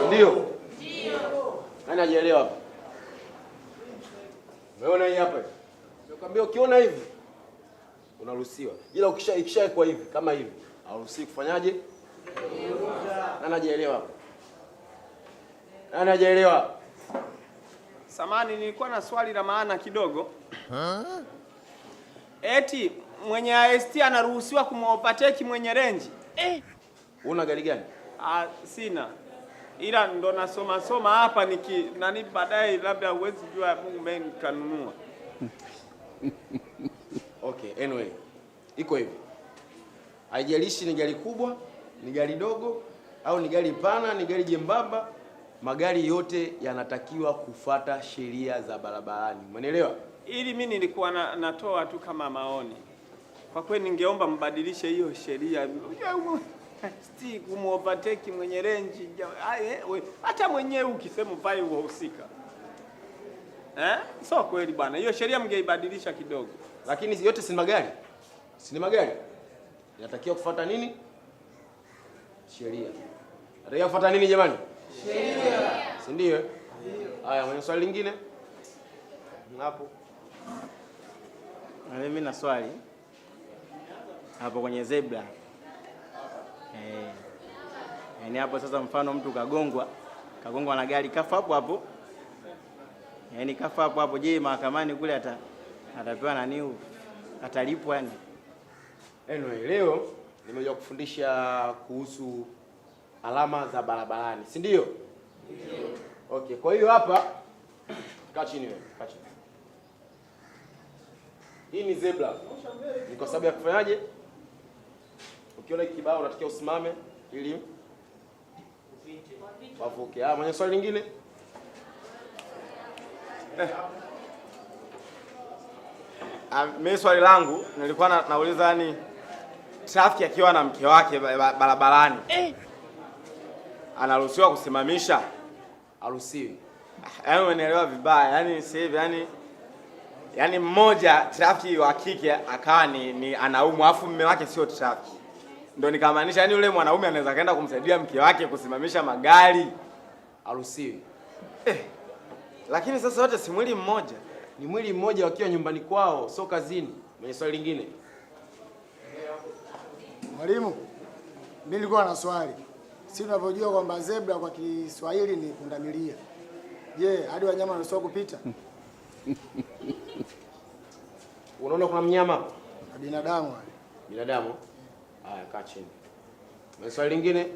Ndio? Ndio. Nani hajaelewa hapa? Umeona hii hapa? Nimekwambia ukiona hivi unaruhusiwa. Ila ikishawekwa hivi kama hivi, hauruhusiwi kufanyaje? Nani hajaelewa hapa? Nani hajaelewa? Samani, nilikuwa na swali la maana kidogo. Eti mwenye AST anaruhusiwa kumovertake mwenye range? Una gari gani? Sina. Ila ndo nasoma hapa nani baadaye labda uwezi jua Mungu mimi nikanunua. Okay, anyway. Iko hivi. Haijalishi ni gari kubwa, ni gari dogo, au ni gari pana, ni gari jembamba, magari yote yanatakiwa kufuata sheria za barabarani. Umeelewa? Ili mimi nilikuwa natoa tu kama maoni. Kwa kweli ningeomba mbadilishe hiyo sheria. Sti kumovertake mwenye range. Hata mwenyewe ukisema vai uhusika. Sio kweli bwana. Hiyo sheria mngeibadilisha kidogo. Lakini yote si magari. Si ni magari. Inatakiwa kufuata nini? Sheria. Inatakiwa kufuata nini jamani? Sheria. Si ndio? Haya, mwenye swali lingine? Hapo. Mimi na swali. Hapo kwenye zebra. Yaani hapo sasa mfano mtu kagongwa na gari kafa hapo hapo. Yaani kafa hapo hapo, je, mahakamani kule atapewa nani? Atalipwa yani? Anyway, leo nimekuja kufundisha kuhusu alama za barabarani, si ndio? Ndio. Okay, kwa hiyo hapa kaa chini wewe, kaa chini. Hii ni zebra. Ni kwa sababu ya kufanyaje? Ukiona kibao unatakiwa usimame ili wavuke. Mwenye swali lingine? Mimi swali langu nilikuwa nauliza yani trafiki akiwa na mke wake barabarani anaruhusiwa kusimamisha? Haruhusiwi. Yaani umenielewa vibaya. Yaani sasa hivi yani mmoja trafiki wa kike akawa ni anaumwa afu mume wake sio trafiki. Ndio nikamaanisha yani yule mwanaume anaweza kaenda kumsaidia mke wake kusimamisha magari. Haruhusiwi. Lakini sasa wote si mwili mmoja. Ni mwili mmoja wakiwa nyumbani kwao, sio kazini. Mwenye swali lingine? Mwalimu, mimi nilikuwa na swali. Si unavyojua kwamba zebra kwa Kiswahili ni pundamilia. Je, hadi wanyama wanaruhusiwa kupita? Unaona kuna mnyama? Na binadamu. Binadamu? Haya, kaa chini. Mwenye swali lingine?